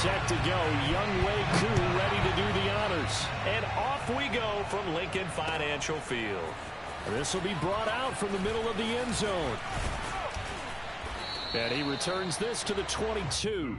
set to go. Young Wei Koo ready to do the honors. And off we go from Lincoln Financial Field. This will be brought out from the middle of the end zone. And he returns this to the 22.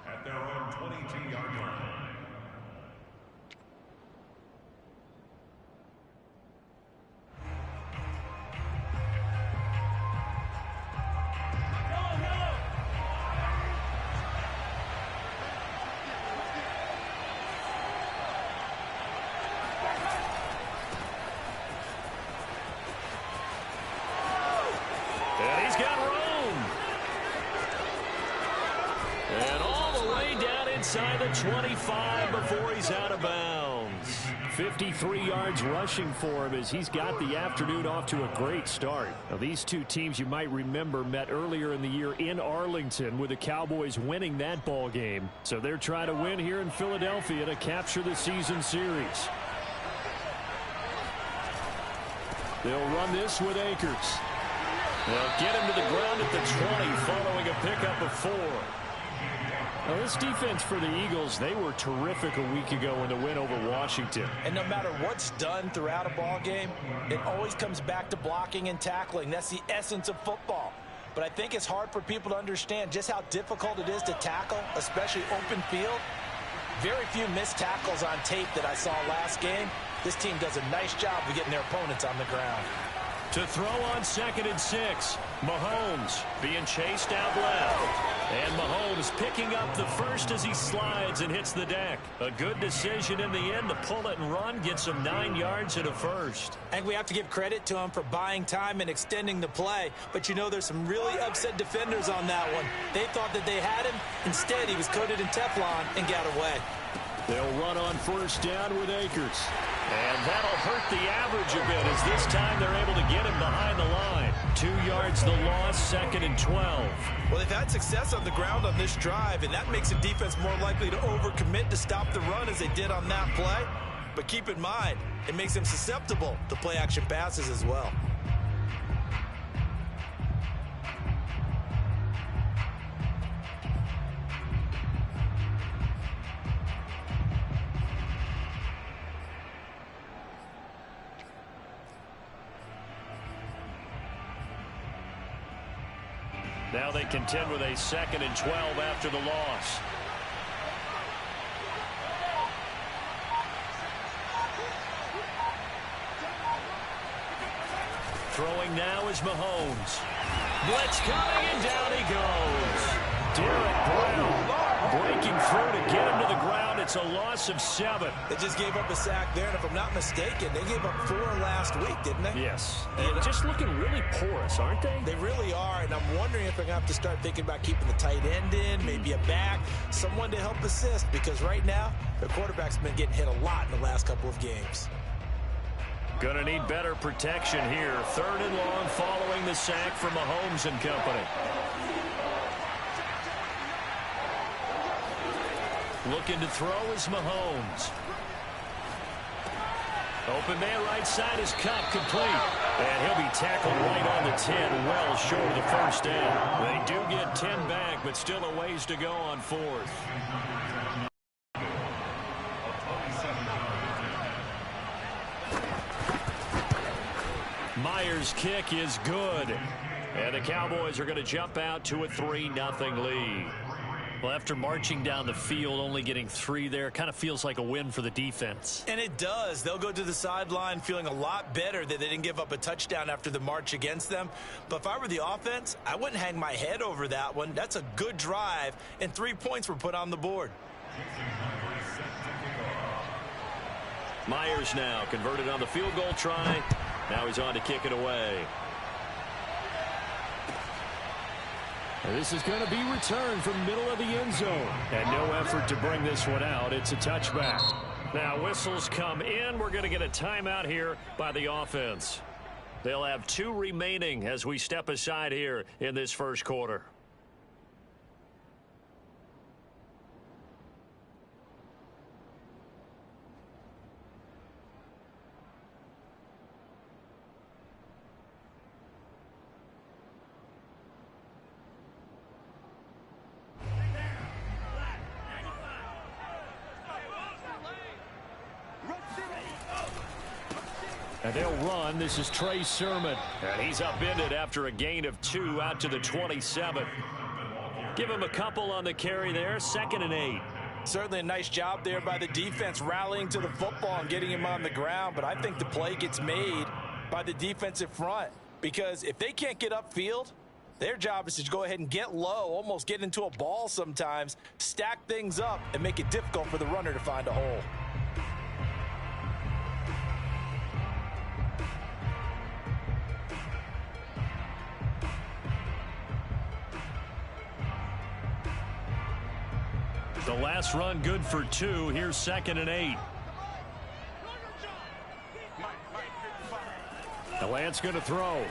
At their own 22-yard line. And he's got room. And all the way down inside the 25 before he's out of bounds. 53 yards rushing for him as he's got the afternoon off to a great start. Now, these two teams, you might remember, met earlier in the year in Arlington with the Cowboys winning that ball game. So they're trying to win here in Philadelphia to capture the season series. They'll run this with Akers. They'll get him to the ground at the 20 following a pickup of 4. Now, this defense for the Eagles, they were terrific a week ago in the win over Washington. And no matter what's done throughout a ball game, it always comes back to blocking and tackling. That's the essence of football. But I think it's hard for people to understand just how difficult it is to tackle, especially open field. Very few missed tackles on tape that I saw last game. This team does a nice job of getting their opponents on the ground. To throw on 2nd and 6, Mahomes being chased out left. And Mahomes picking up the first as he slides and hits the deck. A good decision in the end to pull it and run, gets him 9 yards and a first. I think we have to give credit to him for buying time and extending the play. But, you know, there's some really upset defenders on that one. They thought that they had him. Instead, he was coated in Teflon and got away. They'll run on 1st down with Akers. And that'll hurt the average a bit as this time they're able to get him behind the line. 2 yards the loss, 2nd and 12. Well, they've had success on the ground on this drive, and that makes the defense more likely to overcommit to stop the run as they did on that play. But keep in mind, it makes them susceptible to play-action passes as well. Now they contend with a 2nd and 12 after the loss. Throwing now is Mahomes. Blitz coming, and down he goes. Derek Brown breaking through to get him to the ground at It's a loss of 7. They just gave up a sack there, and if I'm not mistaken, they gave up 4 last week, didn't they? Yes. And just looking really porous, aren't they? They really are, and I'm wondering if they're going to have to start thinking about keeping the tight end in, maybe a back, someone to help assist, because right now, their quarterback's been getting hit a lot in the last couple of games. Going to need better protection here. 3rd and long following the sack from Mahomes and company. Looking to throw is Mahomes. Open man right side is Cup, complete. And he'll be tackled right on the 10, well short of the first down. They do get 10 back, but still a ways to go on 4th. Myers' kick is good. And the Cowboys are going to jump out to a 3-0 lead. Well, after marching down the field, only getting 3 there, kind of feels like a win for the defense. And it does. They'll go to the sideline feeling a lot better that they didn't give up a touchdown after the march against them. But if I were the offense, I wouldn't hang my head over that one. That's a good drive, and 3 points were put on the board. Myers now converted on the field goal try. Now he's on to kick it away. And this is going to be returned from middle of the end zone. And no effort to bring this one out. It's a touchback. Now whistles come in. We're going to get a timeout here by the offense. They'll have 2 remaining as we step aside here in this first quarter. And they'll run. This is Trey Sermon. And he's upended after a gain of 2 out to the 27. Give him a couple on the carry there. 2nd and 8. Certainly a nice job there by the defense rallying to the football and getting him on the ground. But I think the play gets made by the defensive front. Because if they can't get upfield, their job is to go ahead and get low, almost get into a ball sometimes, stack things up, and make it difficult for the runner to find a hole. The last run good for 2. Here's 2nd and 8. The Lance going to throw.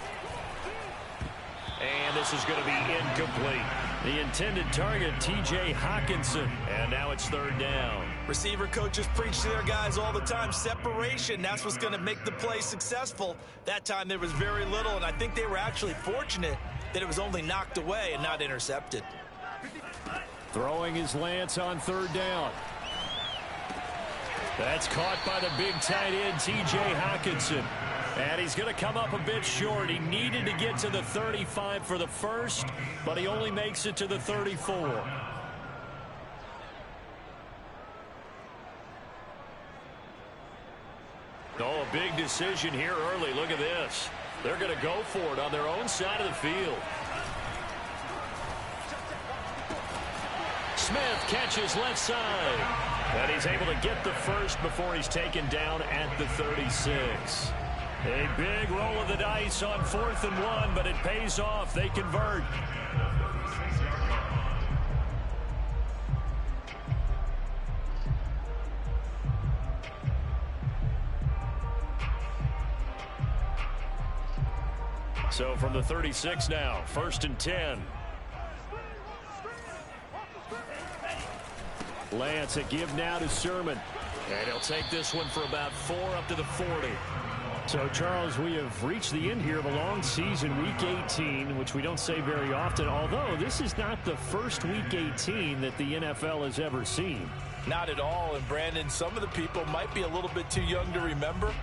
And this is going to be incomplete. The intended target, T.J. Hawkinson. And now it's 3rd down. Receiver coaches preach to their guys all the time. Separation, that's what's going to make the play successful. That time there was very little, and I think they were actually fortunate that it was only knocked away and not intercepted. Throwing his Lance on 3rd down. That's caught by the big tight end, T.J. Hawkinson. And he's going to come up a bit short. He needed to get to the 35 for the first, but he only makes it to the 34. Oh, a big decision here early. Look at this. They're going to go for it on their own side of the field. Smith catches left side. And he's able to get the first before he's taken down at the 36. A big roll of the dice on 4th and 1, but it pays off. They convert. So from the 36 now, 1st and 10. Lance a give now to Sermon. And he'll take this one for about 4 up to the 40. So, Charles, we have reached the end here of a long season, Week 18, which we don't say very often, although this is not the first Week 18 that the NFL has ever seen. Not at all, and Brandon, some of the people might be a little bit too young to remember,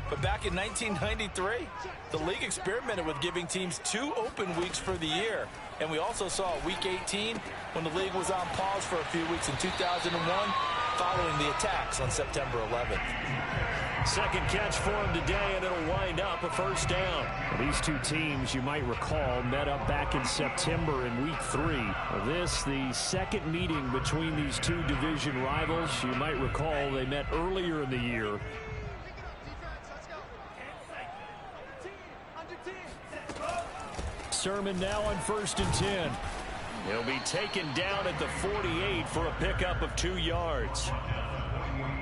but back in 1993, the league experimented with giving teams 2 open weeks for the year, and we also saw Week 18 when the league was on pause for a few weeks in 2001 following the attacks on September 11th. Second catch for him today, and it'll wind up a first down. These two teams, you might recall, met up back in September in Week 3. This, the second meeting between these two division rivals. You might recall they met earlier in the year. Sermon now on 1st and 10. He'll be taken down at the 48 for a pickup of 2 yards.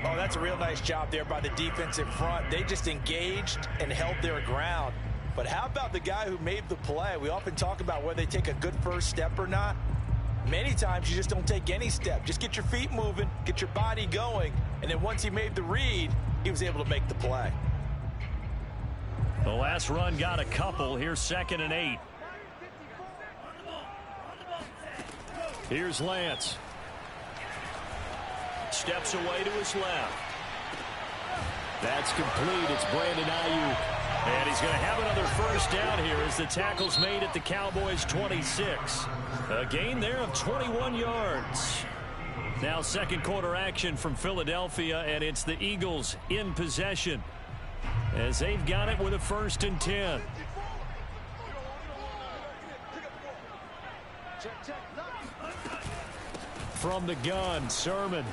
Oh, that's a real nice job there by the defensive front. They just engaged and held their ground. But how about the guy who made the play? We often talk about whether they take a good first step or not. Many times you just don't take any step. Just get your feet moving, get your body going, and then once he made the read, he was able to make the play. The last run got a couple. Here's 2nd and 8. Here's Lance. Steps away to his left. That's complete. It's Brandon Ayuk. And he's going to have another first down here as the tackle's made at the Cowboys' 26. A gain there of 21 yards. Now second quarter action from Philadelphia, and it's the Eagles in possession as they've got it with a 1st and 10. From the gun, Sermon.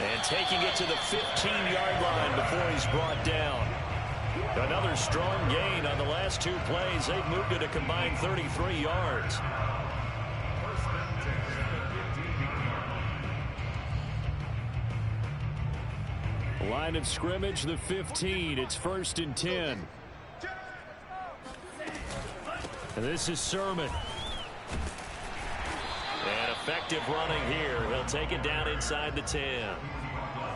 And taking it to the 15-yard line before he's brought down. Another strong gain on the last 2 plays. They've moved it a combined 33 yards. Line of scrimmage, the 15. It's 1st and 10. And this is Sermon. And effective running here. He'll take it down inside the 10.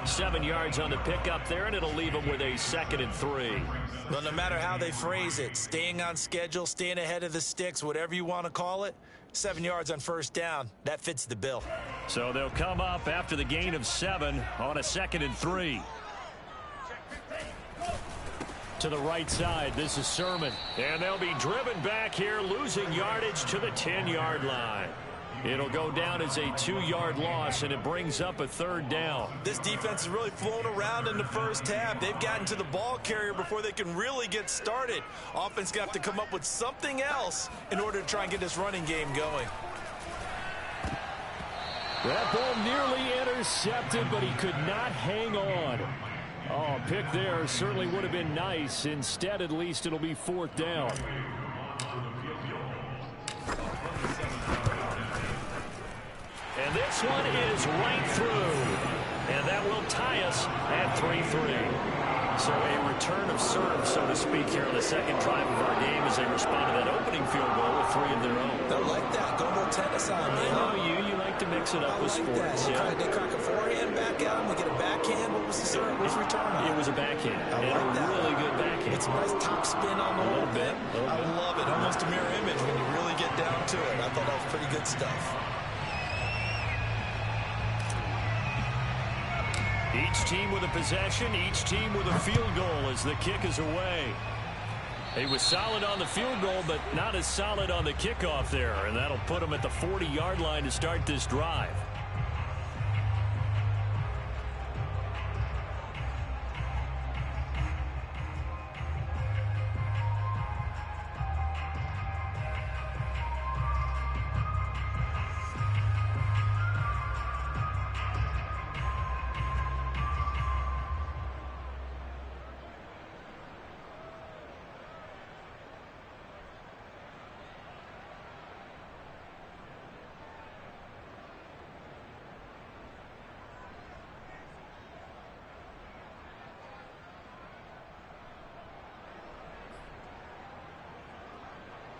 7 yards on the pickup there, and it'll leave him with a 2nd and 3. Well, no matter how they phrase it, staying on schedule, staying ahead of the sticks, whatever you want to call it, 7 yards on first down, that fits the bill. So they'll come up after the gain of 7 on a 2nd and 3. To the right side, this is Sermon. And they'll be driven back here, losing yardage to the 10-yard line. It'll go down as a 2-yard loss, and it brings up a 3rd down. This defense has really flown around in the first half. They've gotten to the ball carrier before they can really get started. Offense got to come up with something else in order to try and get this running game going. That ball nearly intercepted, but he could not hang on. Oh, a pick there certainly would have been nice. Instead, at least, it'll be 4th down. And this one is right through. And that will tie us at 3-3. So a return of serve, so to speak, here on the second drive of our game as they respond to that opening field goal with 3 of their own. I like that. Go a little tennis on me. I know you like to mix it up with sports. Yeah. They crack a forehand back out, and they get a backhand. What was the serve? What was the return on? It was a backhand. I like that. Really good backhand. It's a nice top spin on the little bit. I love it. Almost a mirror image when you really get down to it. I thought that was pretty good stuff. Each team with a possession, each team with a field goal as the kick is away. He was solid on the field goal, but not as solid on the kickoff there, and that'll put him at the 40-yard line to start this drive.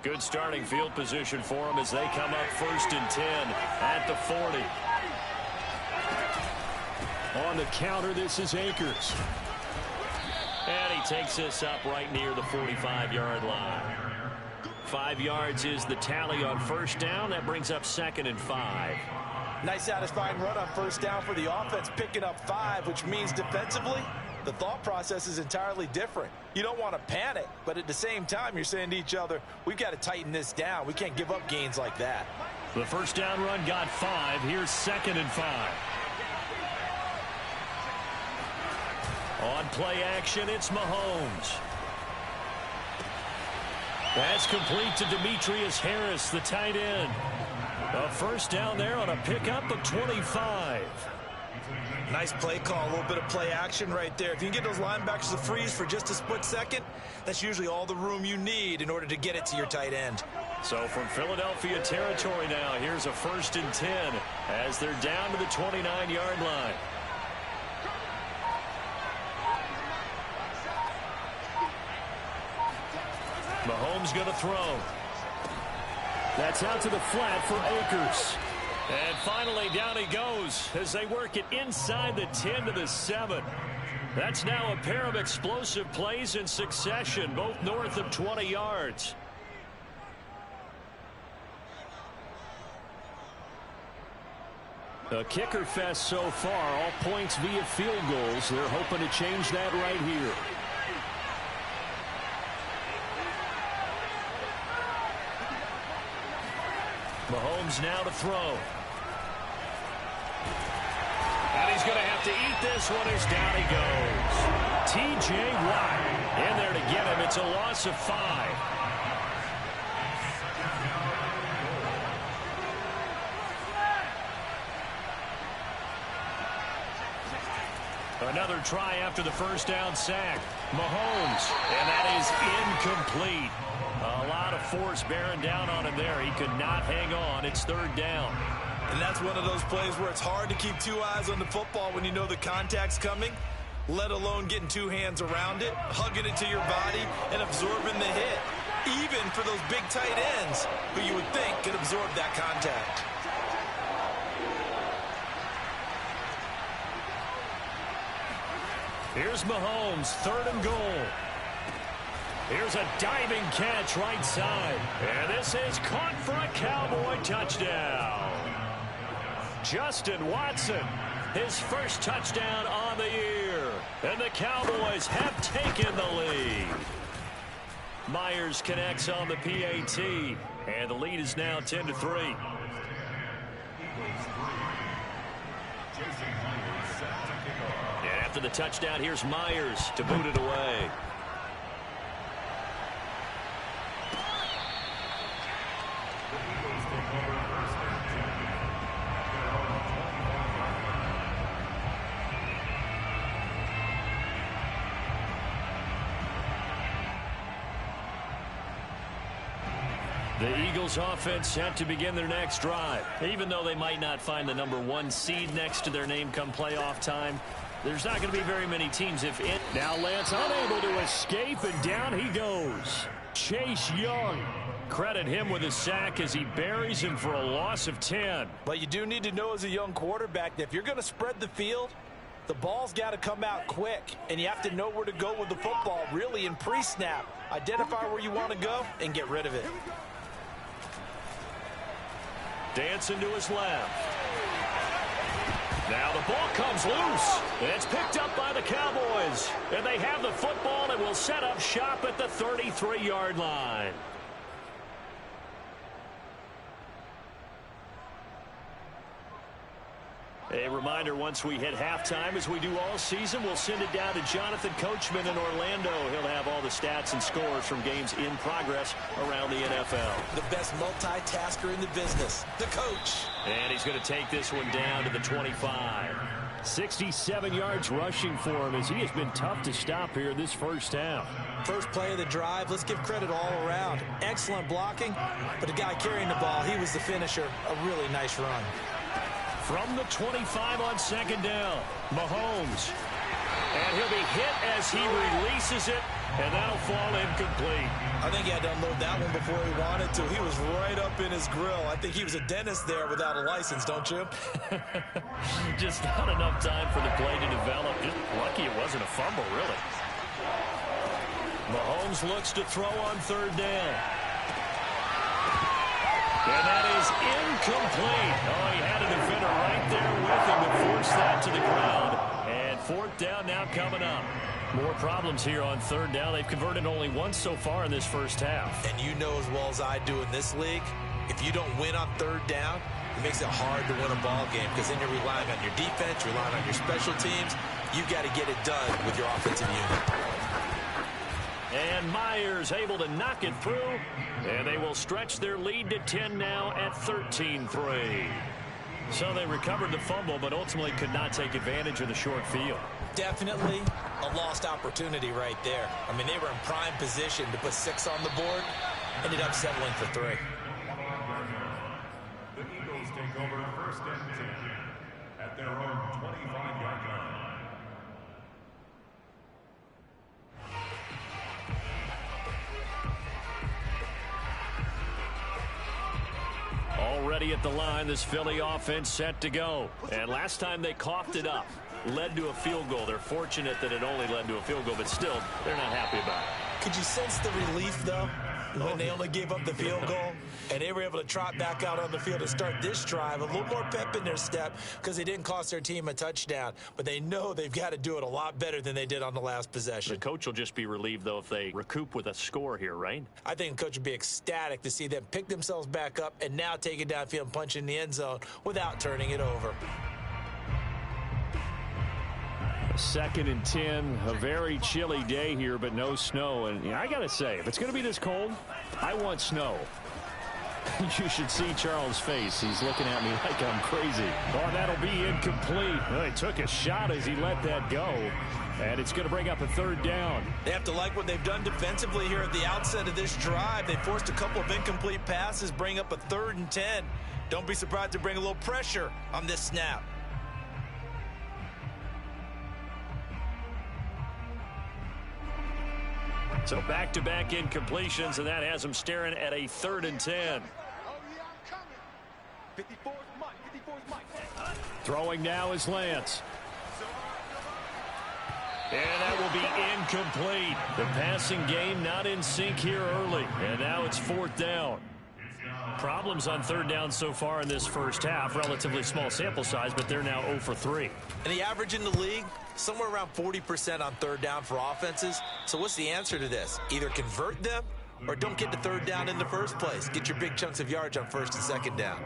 Good starting field position for them as they come up 1st and 10 at the 40. On the counter, this is Akers. And he takes this up right near the 45-yard line. 5 yards is the tally on first down. That brings up 2nd and 5. Nice satisfying run on first down for the offense, picking up 5, which means defensively, the thought process is entirely different. You don't want to panic, but at the same time, you're saying to each other, we've got to tighten this down. We can't give up gains like that. The first down run got 5. Here's 2nd and 5. On play action, it's Mahomes. That's complete to Demetrius Harris, the tight end. A first down there on a pickup of 25. Nice play call, a little bit of play action right there. If you can get those linebackers to freeze for just a split second, that's usually all the room you need in order to get it to your tight end. So from Philadelphia territory now, here's a 1st and 10 as they're down to the 29-yard line. Mahomes going to throw. That's out to the flat for Akers. And finally, down he goes as they work it inside the 10 to the 7. That's now a pair of explosive plays in succession, both north of 20 yards. A kicker fest so far, all points via field goals. They're hoping to change that right here. Mahomes now to throw. And he's going to have to eat this one as down he goes. T.J. Watt in there to get him. It's a loss of 5. Another try after the first down sack. Mahomes, and that is incomplete. A lot of force bearing down on him there. He could not hang on. It's 3rd down. And that's one of those plays where it's hard to keep 2 eyes on the football when you know the contact's coming, let alone getting 2 hands around it, hugging it to your body, and absorbing the hit, even for those big tight ends who you would think could absorb that contact. Here's Mahomes, 3rd and goal. Here's a diving catch right side. And this is caught for a Cowboy touchdown. Justin Watson, his first touchdown on the year. And the Cowboys have taken the lead. Myers connects on the PAT. And the lead is now 10-3. And after the touchdown, here's Myers to boot it away. The Eagles offense set to begin their next drive. Even though they might not find the #1 seed next to their name come playoff time, there's not going to be very many teams if it. Now Lance unable to escape, and down he goes. Chase Young. Credit him with a sack as he buries him for a loss of 10. But you do need to know as a young quarterback that if you're going to spread the field, the ball's got to come out quick, and you have to know where to go with the football really in pre-snap. Identify where you want to go and get rid of it. Dancing to his left. Now the ball comes loose. It's picked up by the Cowboys. And they have the football and will set up shop at the 33-yard line. A reminder, once we hit halftime, as we do all season, we'll send it down to Jonathan Coachman in Orlando. He'll have all the stats and scores from games in progress around the NFL. The best multitasker in the business, the coach. And he's going to take this one down to the 25. 67 yards rushing for him as he has been tough to stop here this first half. First play of the drive, let's give credit all around. Excellent blocking, but the guy carrying the ball, he was the finisher. A really nice run. From the 25 on 2nd down, Mahomes. And he'll be hit as he releases it, and that'll fall incomplete. I think he had to unload that one before he wanted to. He was right up in his grill. I think he was a dentist there without a license, don't you? Just not enough time for the play to develop. Just lucky it wasn't a fumble, really. Mahomes looks to throw on 3rd down. And that is incomplete. Oh, he had a defender right there with him to force that to the ground. And 4th down now coming up. More problems here on 3rd down. They've converted only once so far in this first half. And you know as well as I do in this league, if you don't win on 3rd down, it makes it hard to win a ball game because then you're relying on your defense, relying on your special teams. you got to get it done with your offensive unit. And Myers able to knock it through, and they will stretch their lead to 10 now at 13-3. So they recovered the fumble, but ultimately could not take advantage of the short field. Definitely a lost opportunity right there. I mean, they were in prime position to put 6 on the board, ended up settling for 3. The Eagles take over first and 10 at their own 25-yard line. Already at the line, this Philly offense set to go. And last time they coughed it up, led to a field goal. They're fortunate that it only led to a field goal, but still, they're not happy about it. Could you sense the relief, though, when they only gave up the field goal and they were able to trot back out on the field and start this drive? A little more pep in their step because they didn't cost their team a touchdown, but they know they've got to do it a lot better than they did on the last possession. The coach will just be relieved, though, if they recoup with a score here, right? I think the coach would be ecstatic to see them pick themselves back up and now take it downfield and punch in the end zone without turning it over. 2nd and 10, a very chilly day here, but no snow. And I got to say, if it's going to be this cold, I want snow. You should see Charles' face. He's looking at me like I'm crazy. Oh, that'll be incomplete. Well, he took a shot as he let that go. And it's going to bring up a 3rd down. They have to like what they've done defensively here at the outset of this drive. They forced a couple of incomplete passes, bring up a 3rd and 10. Don't be surprised to bring a little pressure on this snap. So back-to-back incompletions, and that has them staring at a 3rd and 10. Throwing now is Lance. And that will be incomplete. The passing game not in sync here early. And now it's 4th down. Problems on 3rd down so far in this first half. Relatively small sample size, but they're now 0 for 3. And the average in the league, somewhere around 40% on 3rd down for offenses. So what's the answer to this? Either convert them or don't get to 3rd down in the first place. Get your big chunks of yards on 1st and 2nd down.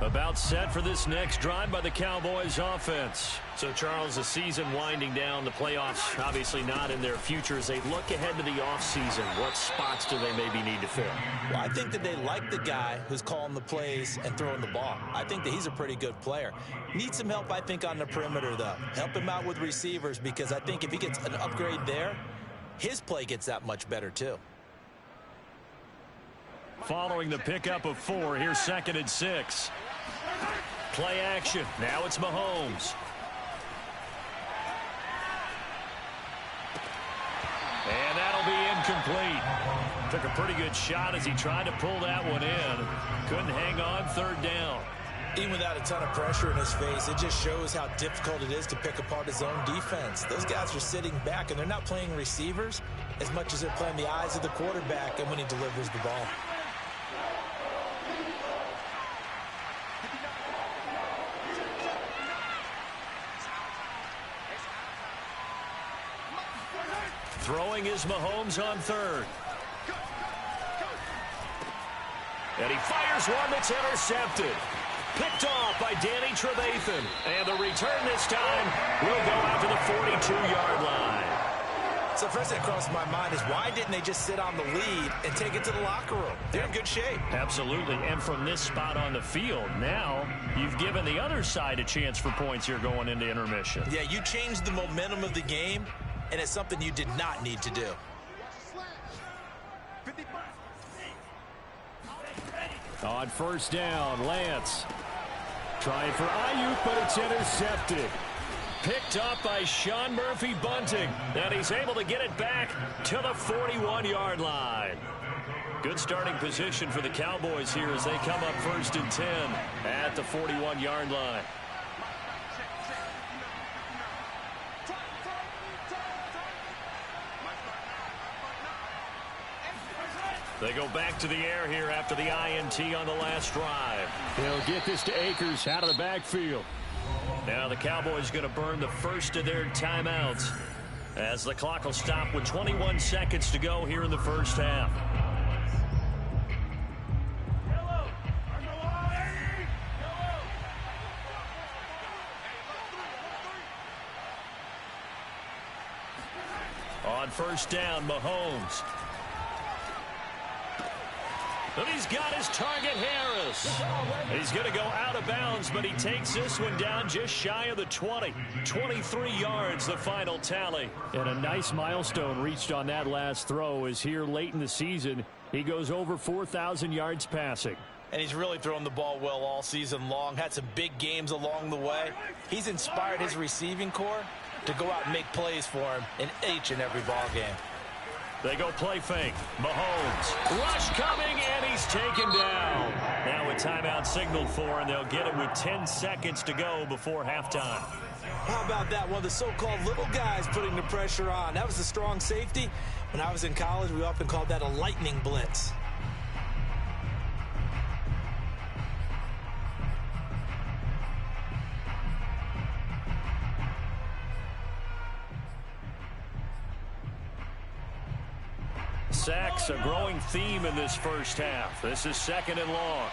About set for this next drive by the Cowboys offense. So, Charles, the season winding down, the playoffs obviously not in their future. As they look ahead to the offseason, what spots do they maybe need to fill? Well, I think that they like the guy who's calling the plays and throwing the ball. I think that he's a pretty good player. Needs some help, I think, on the perimeter, though. Help him out with receivers, because I think if he gets an upgrade there, his play gets that much better, too. Following the pickup of 4, here's 2nd and 6. Play action. Now it's Mahomes. And that'll be incomplete. Took a pretty good shot as he tried to pull that one in. Couldn't hang on 3rd down. Even without a ton of pressure in his face, it just shows how difficult it is to pick apart his own defense. Those guys are sitting back, and they're not playing receivers as much as they're playing the eyes of the quarterback and when he delivers the ball. Throwing is Mahomes on 3rd. And he fires one that's intercepted. Picked off by Danny Trevathan. And the return this time will go out to the 42-yard line. So first that crossed my mind is, why didn't they just sit on the lead and take it to the locker room? They're in good shape. Absolutely. And from this spot on the field, now you've given the other side a chance for points here going into intermission. Yeah, you changed the momentum of the game, and it's something you did not need to do. On 1st down, Lance trying for Ayuk, but it's intercepted. Picked up by Sean Murphy-Bunting. And he's able to get it back to the 41-yard line. Good starting position for the Cowboys here as they come up 1st and 10 at the 41-yard line. They go back to the air here after the INT on the last drive. They'll get this to Akers out of the backfield. Now the Cowboys going to burn the first of their timeouts. As the clock will stop with 21 seconds to go here in the first half. On first down, Mahomes. And he's got his target, Harris. He's going to go out of bounds, but he takes this one down just shy of the 20. 23 yards, the final tally. And a nice milestone reached on that last throw is here late in the season. He goes over 4,000 yards passing. And he's really thrown the ball well all season long. Had some big games along the way. He's inspired his receiving corps to go out and make plays for him in each and every ball game. They go play fake. Mahomes. Rush coming, and he's taken down. Now a timeout signaled for, and they'll get it with 10 seconds to go before halftime. How about that? One of the so-called little guys putting the pressure on. That was a strong safety. When I was in college, we often called that a lightning blitz. Sacks, a growing theme in this first half. This is second and long.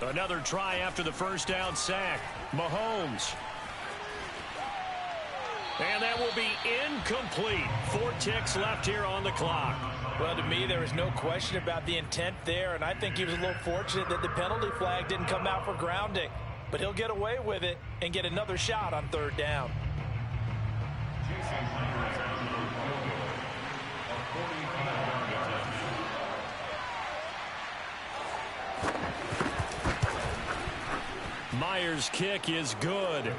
Another try after the first down sack. Mahomes. And that will be incomplete. 4 ticks left here on the clock. Well, to me, there is no question about the intent there, and I think he was a little fortunate that the penalty flag didn't come out for grounding. But he'll get away with it and get another shot on third down. Myers' kick is good,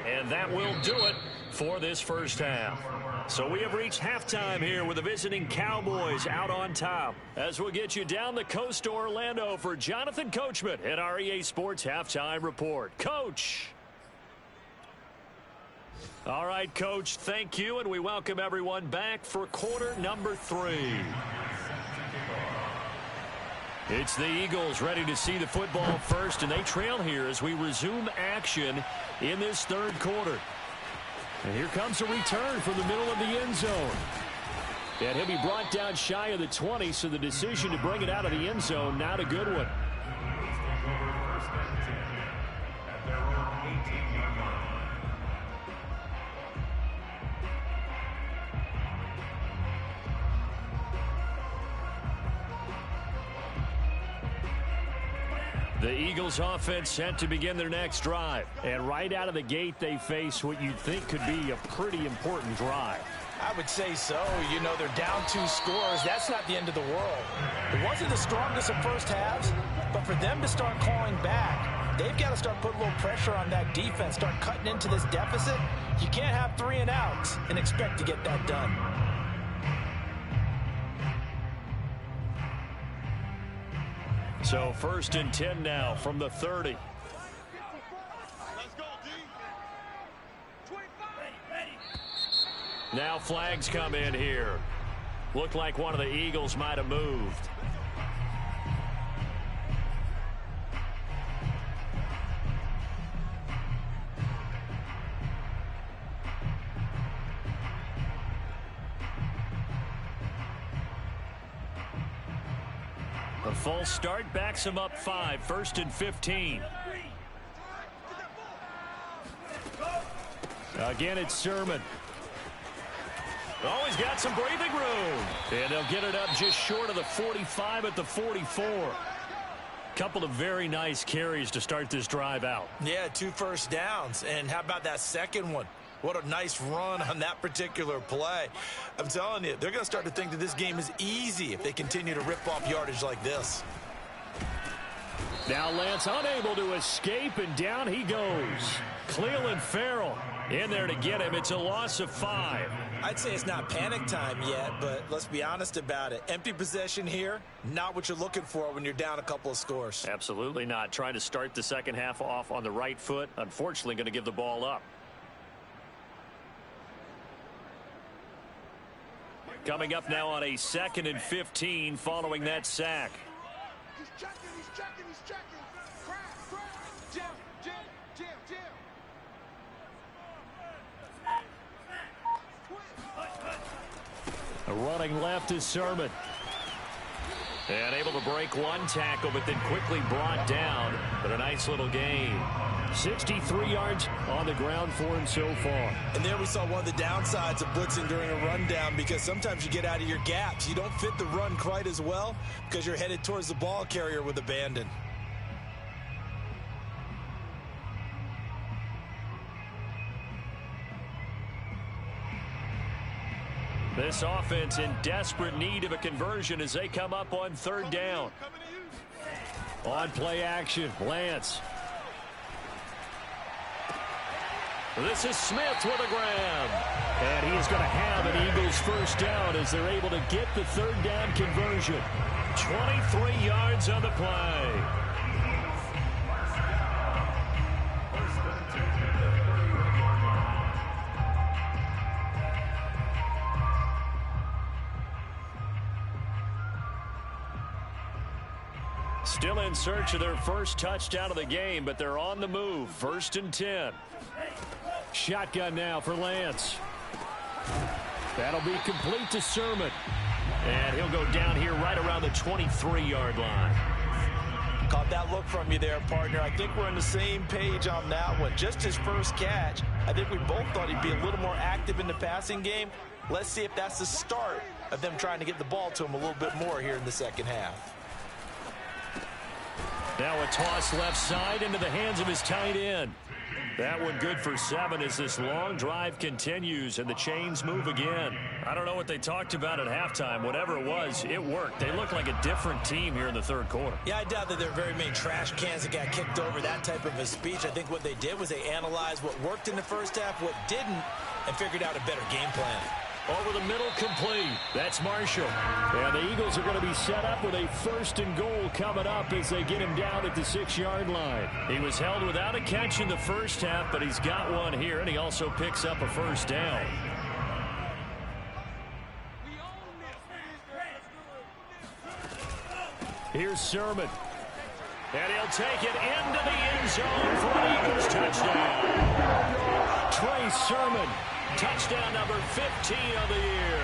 and that will do it for this first half. So we have reached halftime here with the visiting Cowboys out on top. As we'll get you down the coast to Orlando for Jonathan Coachman at our EA Sports Halftime Report. Coach. All right, Coach, thank you, and we welcome everyone back for quarter number 3. It's the Eagles ready to see the football first, and they trail here as we resume action in this third quarter. And here comes a return from the middle of the end zone. And he'll be brought down shy of the 20, so the decision to bring it out of the end zone, not a good one. The Eagles offense set to begin their next drive. And right out of the gate, they face what you'd think could be a pretty important drive. I would say so. You know, they're down 2 scores. That's not the end of the world. It wasn't the strongest of first halves, but for them to start clawing back, they've got to start putting a little pressure on that defense, start cutting into this deficit. You can't have 3 and outs and expect to get that done. So 1st and 10 now from the 30. Now flags come in here. Looked like one of the Eagles might have moved. A false start backs him up 5, 1st and 15. Again, it's Sermon. Oh, he's got some breathing room. And they'll get it up just short of the 45 at the 44. Couple of very nice carries to start this drive out. Yeah, 2 first downs. And how about that second one? What a nice run on that particular play. I'm telling you, they're going to start to think that this game is easy if they continue to rip off yardage like this. Now Lance unable to escape, and down he goes. Cleveland Farrell in there to get him. It's a loss of 5. I'd say it's not panic time yet, but let's be honest about it. Empty possession here, not what you're looking for when you're down a couple of scores. Absolutely not. Trying to start the second half off on the right foot. Unfortunately, going to give the ball up. Coming up now on a 2nd and 15 following that sack. He's checking, he's checking, he's checking. Crab, jam, jam, jam, jam. Running left is Sermon. And able to break one tackle, but then quickly brought down. But a nice little gain. 63 yards on the ground for him so far. And there we saw one of the downsides of blitzing during a rundown, because sometimes you get out of your gaps. You don't fit the run quite as well because you're headed towards the ball carrier with abandon. This offense in desperate need of a conversion as they come up on 3rd down. On play action, Lance. This is Smith with a grab. And he is going to have an Eagles first down as they're able to get the 3rd down conversion. 23 yards on the play. Still in search of their first touchdown of the game, but they're on the move. 1st and 10. Shotgun now for Lance. That'll be complete to Sermon. And he'll go down here right around the 23-yard line. Caught that look from you there, partner. I think we're on the same page on that one. Just his first catch. I think we both thought he'd be a little more active in the passing game. Let's see if that's the start of them trying to get the ball to him a little bit more here in the second half. Now a toss left side into the hands of his tight end. That one good for 7 as this long drive continues and the chains move again. I don't know what they talked about at halftime. Whatever it was, it worked. They look like a different team here in the 3rd quarter. Yeah, I doubt that there are very many trash cans that got kicked over, that type of a speech. I think what they did was they analyzed what worked in the first half, what didn't, and figured out a better game plan. Over the middle, complete. That's Marshall. And the Eagles are going to be set up with a 1st and goal coming up as they get him down at the 6-yard line. He was held without a catch in the first half, but he's got one here, and he also picks up a 1st down. Here's Sermon. And he'll take it into the end zone for an Eagles touchdown. Trey Sermon. Touchdown number 15 of the year.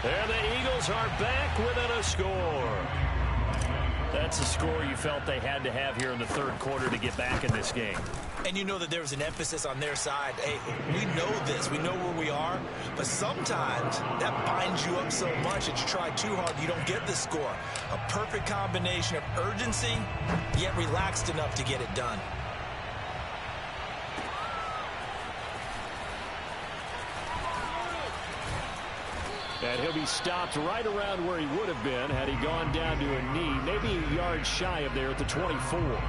And the Eagles are back within a score. That's a score you felt they had to have here in the 3rd quarter to get back in this game. And you know that there was an emphasis on their side. Hey, we know this. We know where we are. But sometimes that binds you up so much that you try too hard, you don't get the score. A perfect combination of urgency, yet relaxed enough to get it done. And he'll be stopped right around where he would have been had he gone down to a knee, maybe a yard shy of there at the 24.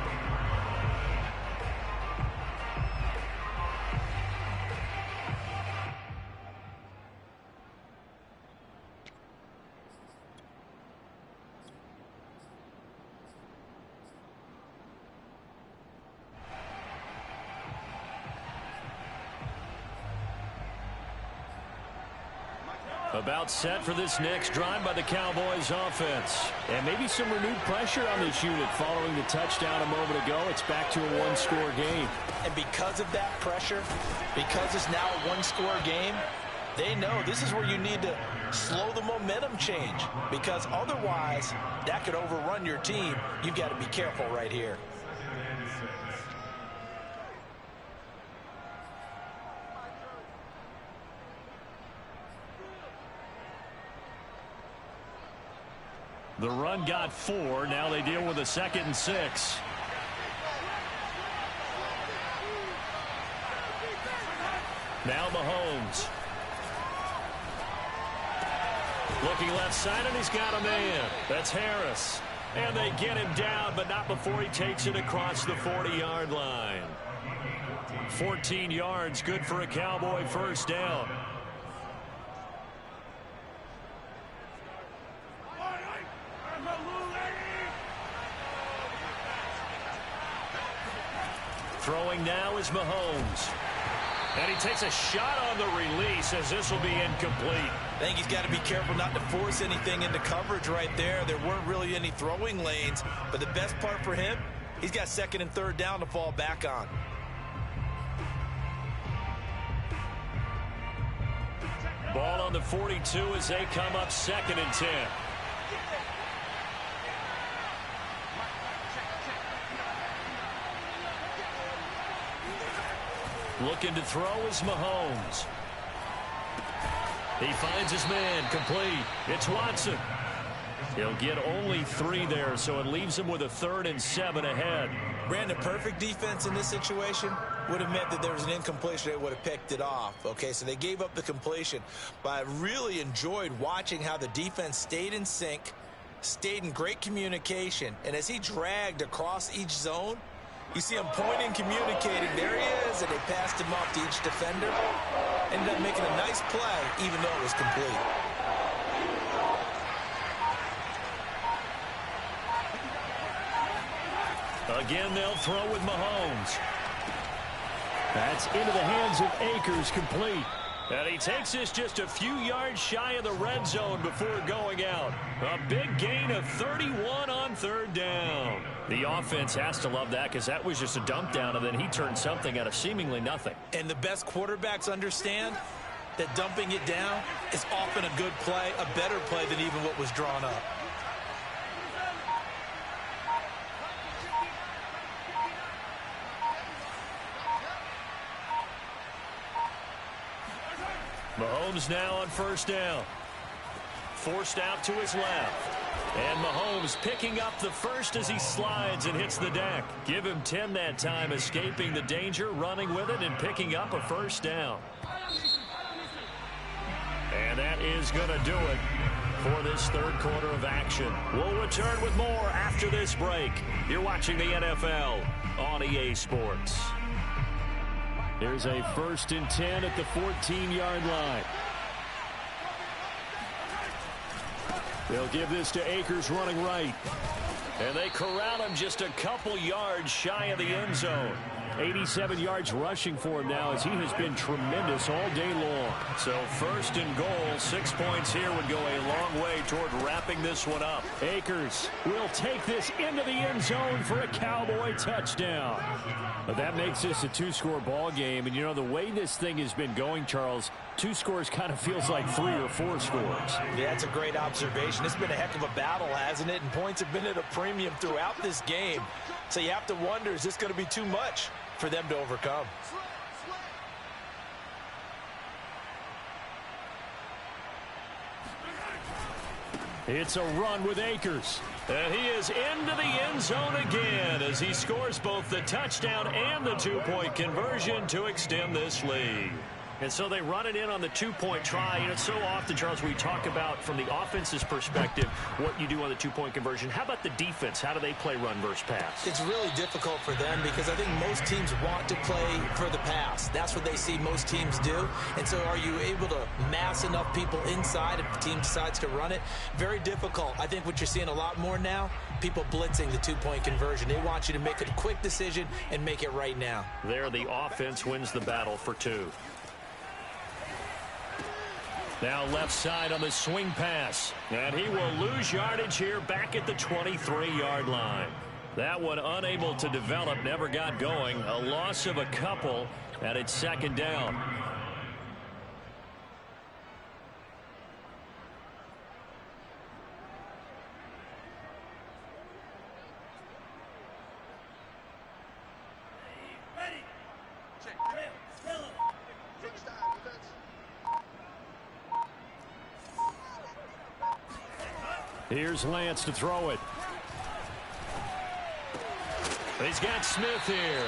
About set for this next drive by the Cowboys offense. And maybe some renewed pressure on this unit following the touchdown a moment ago. It's back to a 1-score game. And because of that pressure, because it's now a 1-score game, they know this is where you need to slow the momentum change. Because otherwise, that could overrun your team. You've got to be careful right here. The run got 4. Now they deal with a 2nd and 6. Now Mahomes. Looking left side, and he's got a man. That's Harris. And they get him down, but not before he takes it across the 40-yard line. 14 yards, good for a Cowboy first down. Throwing now is Mahomes. And he takes a shot on the release as this will be incomplete. I think he's got to be careful not to force anything into coverage right there. There weren't really any throwing lanes, but the best part for him, he's got second and third down to fall back on. Ball on the 42 as they come up 2nd and 10. Looking to throw is Mahomes. He finds his man, complete. It's Watson. He'll get only 3 there, so it leaves him with a 3rd and 7 ahead. Brandon, perfect defense in this situation would have meant that there was an incompletion. They would have picked it off. Okay, so they gave up the completion. But I really enjoyed watching how the defense stayed in sync, stayed in great communication, and as he dragged across each zone, you see him pointing, communicating. There he is, and they passed him off to each defender. Ended up making a nice play, even though it was complete. Again, they'll throw with Mahomes. That's into the hands of Akers, complete. And he takes this just a few yards shy of the red zone before going out. A big gain of 31 on 3rd down. The offense has to love that because that was just a dump down, and then he turned something out of seemingly nothing. And the best quarterbacks understand that dumping it down is often a good play, a better play than even what was drawn up. Mahomes now on 1st down. Forced out to his left. And Mahomes picking up the first as he slides and hits the deck. Give him 10 that time, escaping the danger, running with it, and picking up a 1st down. And that is going to do it for this 3rd quarter of action. We'll return with more after this break. You're watching the NFL on EA Sports. There's a 1st and 10 at the 14-yard line. They'll give this to Akers running right. And they corral him just a couple yards shy of the end zone. 87 yards rushing for him now as he has been tremendous all day long. So 1st and goal, 6 points here would go a long way toward wrapping this one up. Akers will take this into the end zone for a Cowboy touchdown. But that makes this a 2-score ball game. And, you know, the way this thing has been going, Charles, 2 scores kind of feels like 3 or 4 scores. Yeah, that's a great observation. It's been a heck of a battle, hasn't it? And points have been at a premium throughout this game. So you have to wonder, is this going to be too much for them to overcome? It's a run with Akers. And he is into the end zone again as he scores both the touchdown and the 2-point conversion to extend this lead. And so they run it in on the 2-point try. You know, so often, Charles, we talk about from the offense's perspective what you do on the 2-point conversion. How about the defense? How do they play run versus pass? It's really difficult for them because I think most teams want to play for the pass. That's what they see most teams do. And so are you able to mass enough people inside if the team decides to run it? Very difficult. I think what you're seeing a lot more now, people blitzing the 2-point conversion. They want you to make a quick decision and make it right now. There, the offense wins the battle for 2. Now left side on the swing pass. And he will lose yardage here back at the 23-yard line. That one unable to develop, never got going. A loss of a couple, and it's 2nd down. Here's Lance to throw it. He's got Smith here.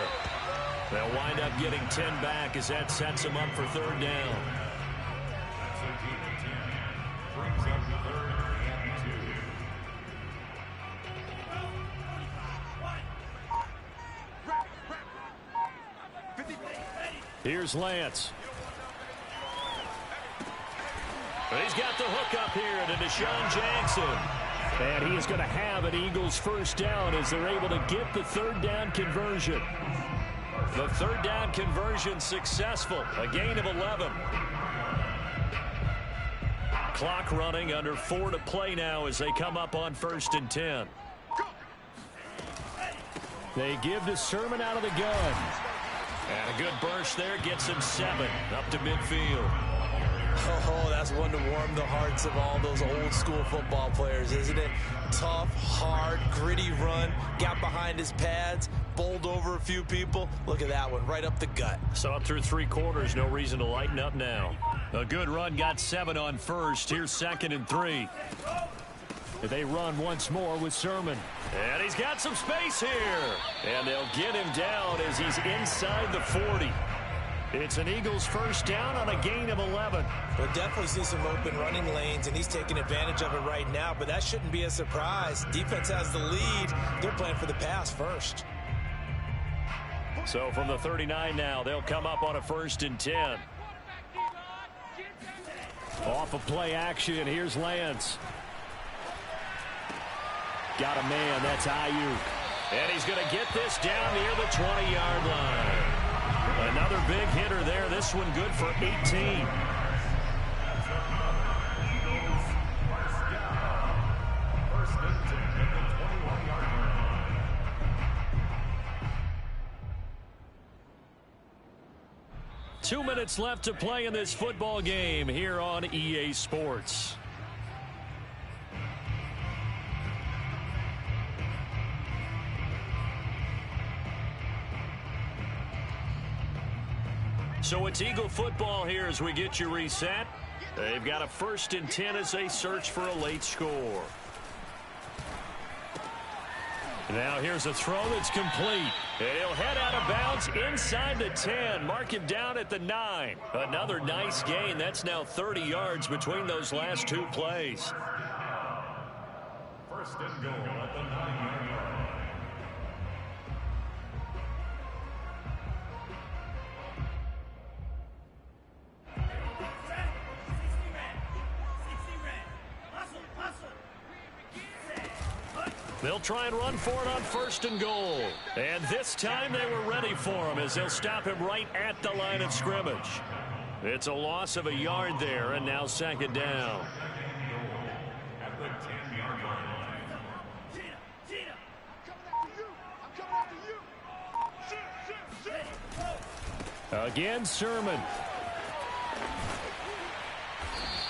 They'll wind up getting 10 back as that sets him up for 3rd down. Here's Lance. He's got the hook up here to Deshaun Jackson. And he is going to have an Eagles first down as they're able to get the third down conversion. The third down conversion successful. A gain of 11. Clock running under 4 to play now as they come up on 1st and 10. They give to Sermon out of the gun. And a good burst there gets him 7 up to midfield. Oh, that's one to warm the hearts of all those old school football players, isn't it? Tough, hard, gritty run. Got behind his pads, bowled over a few people. Look at that one, right up the gut. Saw it through 3 quarters. No reason to lighten up now. A good run, got 7 on first. Here's 2nd and 3. They run once more with Sermon. And he's got some space here. And they'll get him down as he's inside the 40. It's an Eagles first down on a gain of 11. We'll definitely see some open running lanes, and he's taking advantage of it right now, but that shouldn't be a surprise. Defense has the lead. They're playing for the pass first. So from the 39 now, they'll come up on a 1st and 10. Off of play action, here's Lance. Got a man, that's Ayuk. And he's going to get this down near the 20-yard line. Another big hitter there. This one good for 18. Two minutes left to play in this football game here on EA Sports. So it's Eagle football here as we get you reset. They've got a 1st and 10 as they search for a late score. Now here's a throw that's complete. And he'll head out of bounds inside the 10. Mark him down at the 9. Another nice gain. That's now 30 yards between those last 2 plays. 1st and goal at the 9-yard line. They'll try and run for it on 1st and goal. And this time they were ready for him as they'll stop him right at the line of scrimmage. It's a loss of a yard there, and now 2nd down. At the 10-yard line. Again, Sermon.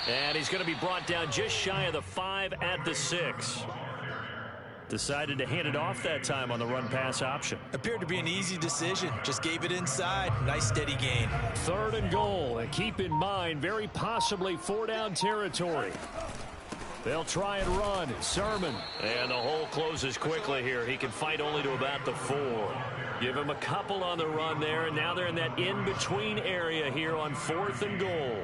And he's going to be brought down just shy of the 5 at the 6. Decided to hand it off that time on the run-pass option. Appeared to be an easy decision. Just gave it inside. Nice steady gain. 3rd and goal. And keep in mind, very possibly 4-down territory. They'll try and run. Sermon. And the hole closes quickly here. He can fight only to about the 4. Give him a couple on the run there. And now they're in that in-between area here on 4th and goal.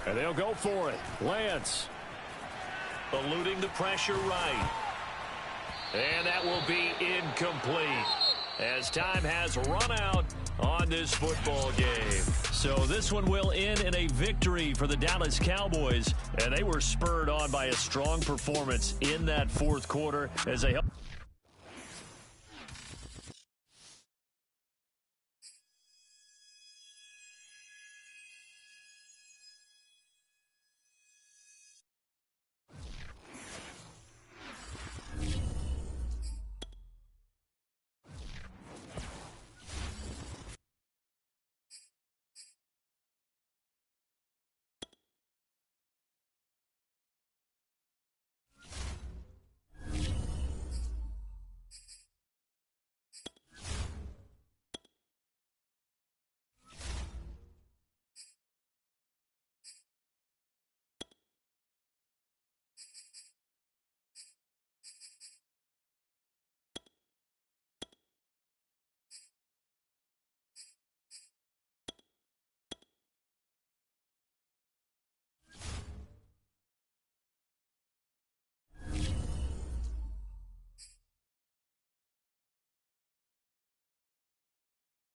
And they'll go for it. Lance. Eluding the pressure right. And that will be incomplete as time has run out on this football game. So this one will end in a victory for the Dallas Cowboys. And they were spurred on by a strong performance in that 4th quarter as they helped.